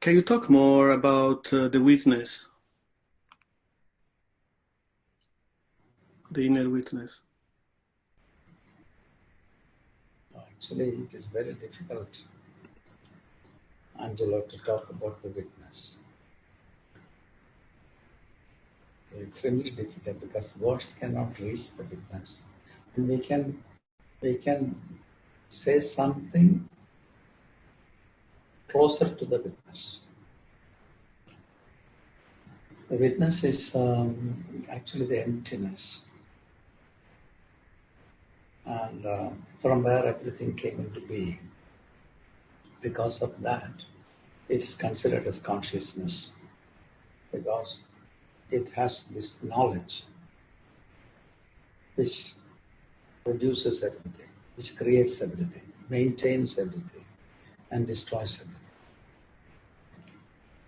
Can you talk more about the witness, the inner witness? Actually, it is very difficult, Angelo, to talk about the witness. It's extremely difficult because words cannot reach the witness. And we can say something closer to the witness. The witness is actually the emptiness, and from where everything came into being. Because of that, it's considered as consciousness, because it has this knowledge which produces everything, which creates everything, maintains everything, and destroys everything.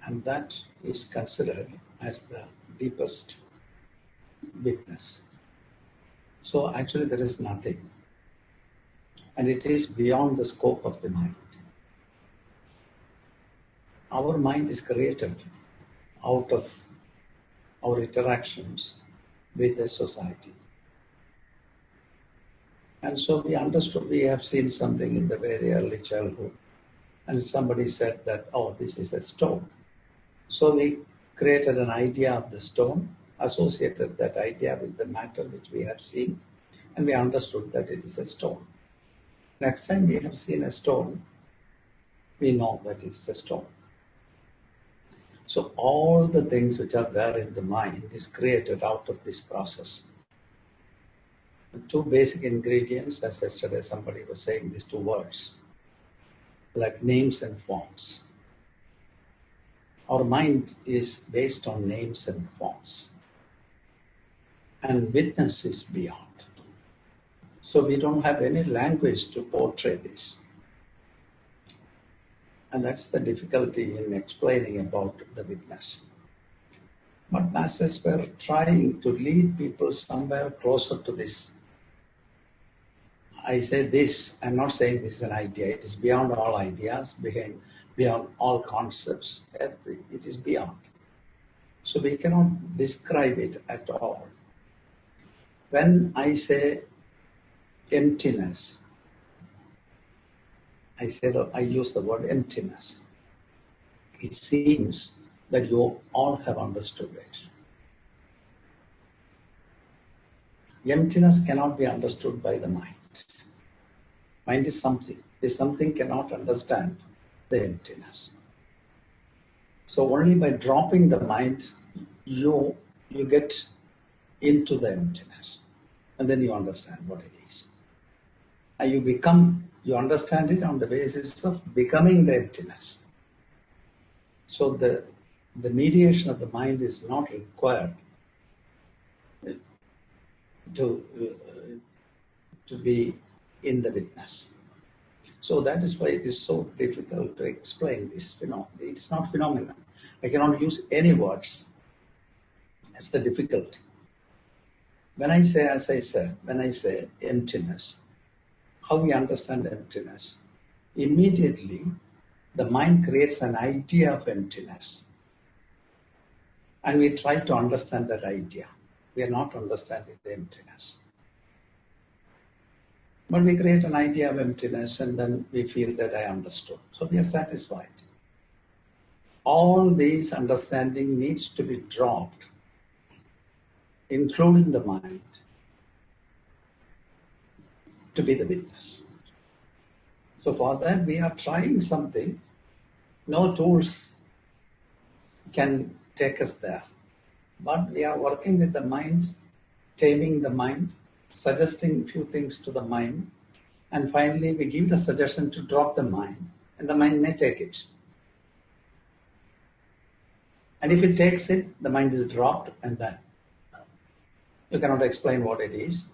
And that is considered as the deepest witness. So actually there is nothing, and it is beyond the scope of the mind. Our mind is created out of our interactions with the society. And so we understood, we have seen something in the very early childhood, and somebody said that, oh, this is a stone. So we created an idea of the stone, associated that idea with the matter which we have seen, and we understood that it is a stone. Next time we have seen a stone, we know that it's a stone. So all the things which are there in the mind is created out of this process. The two basic ingredients, as yesterday somebody was saying, these two words, like names and forms. Our mind is based on names and forms. And witness is beyond. So we don't have any language to portray this. And that's the difficulty in explaining about the witness. But masters were trying to lead people somewhere closer to this. I say this, I'm not saying this is an idea. It is beyond all ideas, beyond all concepts. It is beyond. So we cannot describe it at all. When I say emptiness, I use the word emptiness. It seems that you all have understood it. Emptiness cannot be understood by the mind. Mind is something. This something cannot understand the emptiness. So only by dropping the mind, you get into the emptiness. And then you understand what it is. And you understand it on the basis of becoming the emptiness. So the mediation of the mind is not required to be in the witness. So that is why it is so difficult to explain this phenomenon. It's not phenomenon. I cannot use any words. That's the difficulty. When I say, as I said, when I say emptiness, how we understand emptiness? Immediately, the mind creates an idea of emptiness. And we try to understand that idea. We are not understanding the emptiness. But we create an idea of emptiness and then we feel that I understood. So we are satisfied. All these understanding needs to be dropped, including the mind, to be the witness. So for that we are trying something. No tools can take us there. But we are working with the mind, taming the mind, suggesting few things to the mind, and finally we give the suggestion to drop the mind, and the mind may take it. And if it takes it, the mind is dropped, and then you cannot explain what it is,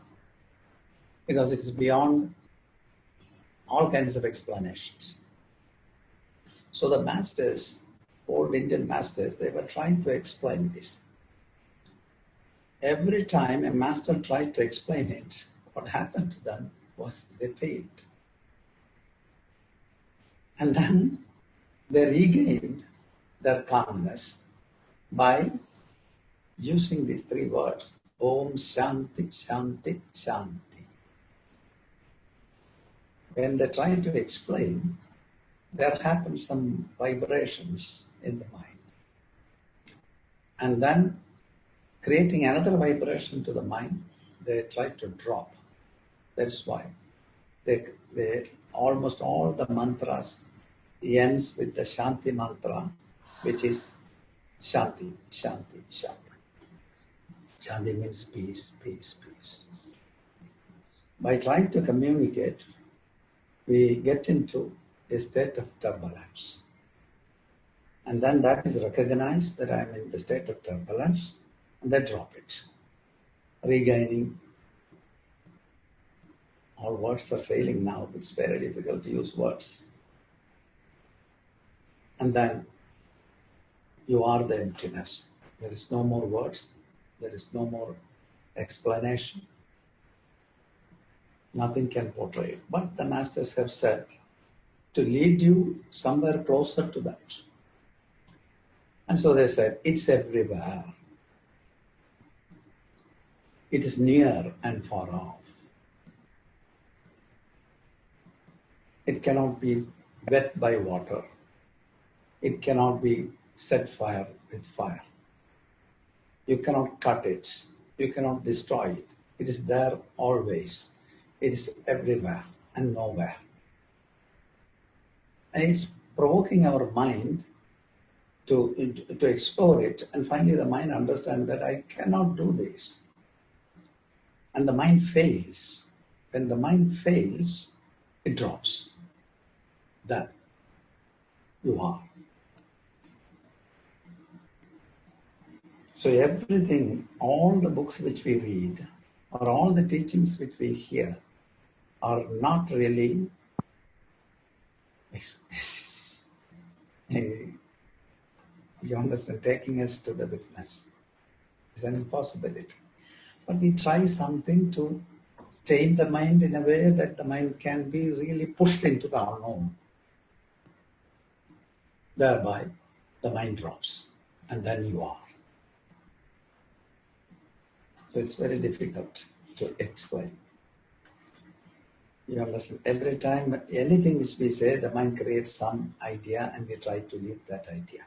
because it is beyond all kinds of explanations. So the masters, old Indian masters, they were trying to explain this. Every time a master tried to explain it, what happened to them was they failed. And then they regained their calmness by using these three words, Om Shanti, Shanti, Shanti. When they try to explain, there happen some vibrations in the mind. And then, creating another vibration to the mind, they try to drop. That's why they almost all the mantras ends with the Shanti mantra, which is Shanti, Shanti, Shanti. Shanti means peace, peace, peace. By trying to communicate, we get into a state of turbulence. And then that is recognized that I am in the state of turbulence, and then drop it. Regaining. All words are failing now. It's very difficult to use words. And then you are the emptiness. There is no more words. There is no more explanation. Nothing can portray it. But the masters have said to lead you somewhere closer to that. And so they said, it's everywhere. It is near and far off. It cannot be wet by water. It cannot be set fire with fire. You cannot cut it. You cannot destroy it. It is there always. It is everywhere and nowhere. And it's provoking our mind to explore it, and finally the mind understands that I cannot do this. And the mind fails. When the mind fails, it drops. Then you are. So everything, all the books which we read, or all the teachings which we hear, are not really you understand, taking us to the witness is an impossibility. But we try something to tame the mind in a way that the mind can be really pushed into the unknown. Thereby, the mind drops, and then you are. So it's very difficult to explain. You understand, every time, anything which we say, the mind creates some idea and we try to live that idea.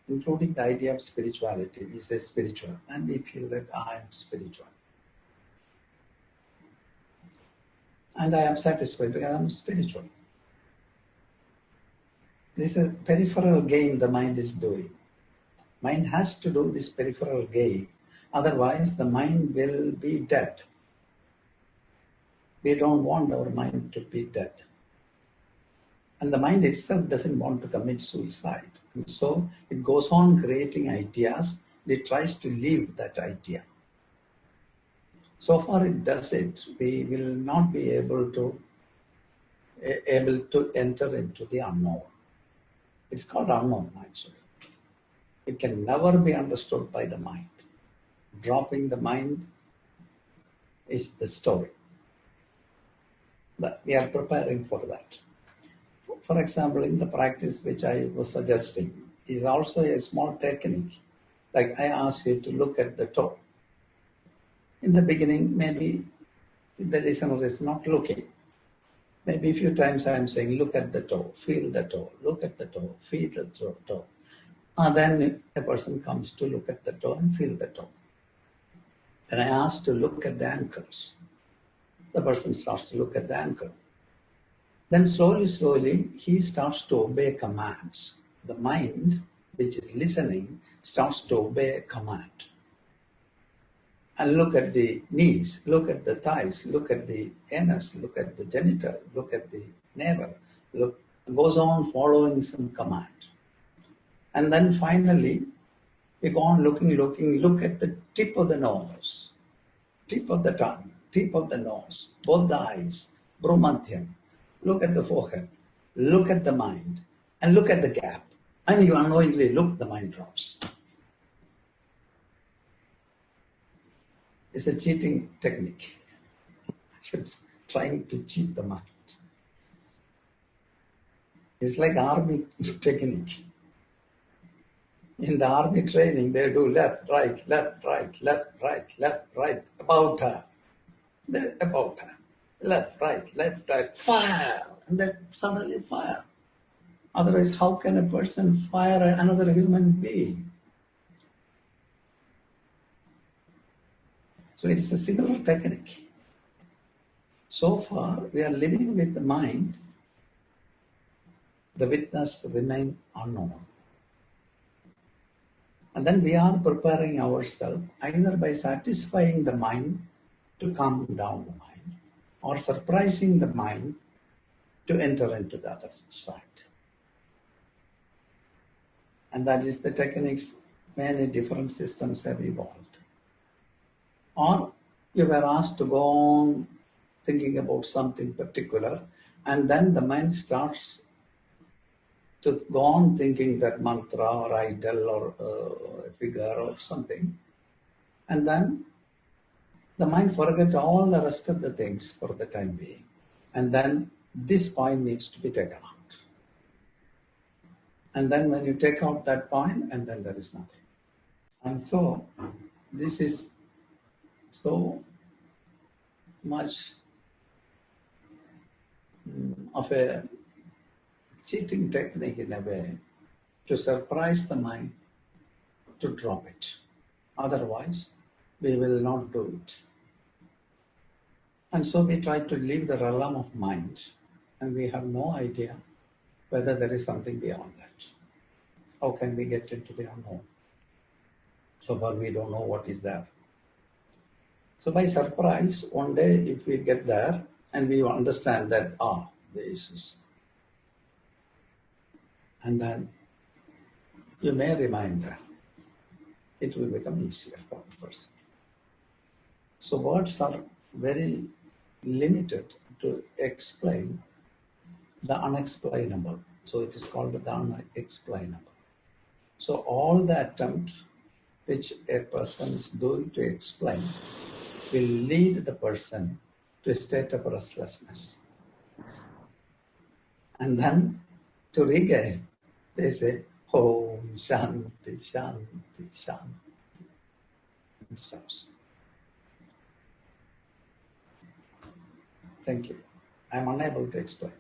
Including the idea of spirituality. We say spiritual, and we feel that I am spiritual. And I am satisfied because I am spiritual. This is a peripheral game the mind is doing. Mind has to do this peripheral game, otherwise the mind will be dead. We don't want our mind to be dead. And the mind itself doesn't want to commit suicide. And so it goes on creating ideas. It tries to live that idea. So far it does it, we will not be able to enter into the unknown. It's called unknown, actually. It can never be understood by the mind. Dropping the mind is the story. But we are preparing for that. For example, in the practice which I was suggesting, is also a small technique. Like I asked you to look at the toe. In the beginning, maybe the listener is not looking. Maybe a few times I am saying, look at the toe, feel the toe, look at the toe, feel the toe. And then a person comes to look at the toe and feel the toe. Then I ask to look at the ankles. The person starts to look at the ankle. Then slowly, he starts to obey commands. The mind, which is listening, starts to obey a command. And look at the knees, look at the thighs, look at the anus, look at the genital, look at the navel, goes on following some command. And then finally, we go on looking, look at the tip of the nose, tip of the tongue, tip of the nose, both the eyes, bhrumathyam. Look at the forehead, look at the mind, and look at the gap. And you unknowingly look, the mind drops. It's a cheating technique. It's trying to cheat the mind. It's like army technique. In the army training, they do left, right, left, right, left, right, left, right, about her. Then about her. Left, right, fire. And then suddenly fire. Otherwise, how can a person fire another human being? So it is a similar technique. So far, we are living with the mind. The witness remain unknown. And then we are preparing ourselves either by satisfying the mind to calm down the mind or surprising the mind to enter into the other side. And that is the techniques many different systems have evolved. Or you were asked to go on thinking about something particular, and then the mind starts to go on thinking that mantra or idol or figure or something, and then the mind forget all the rest of the things for the time being, and then this point needs to be taken out. And then when you take out that point, and then there is nothing. And so this is so much of a cheating technique in a way to surprise the mind to drop it. Otherwise, we will not do it. And so we try to leave the realm of mind, and we have no idea whether there is something beyond that. How can we get into the unknown? So far we don't know what is there. So by surprise, one day if we get there and we understand that, this is, and then you may remain there. It will become easier for the person. So words are very limited to explain the unexplainable. So it is called the unexplainable. So all the attempt which a person is doing to explain will lead the person to a state of restlessness. And then to regain, they say, Om Shanti, Shanti, Shanti. And stops. Thank you. I am unable to explain.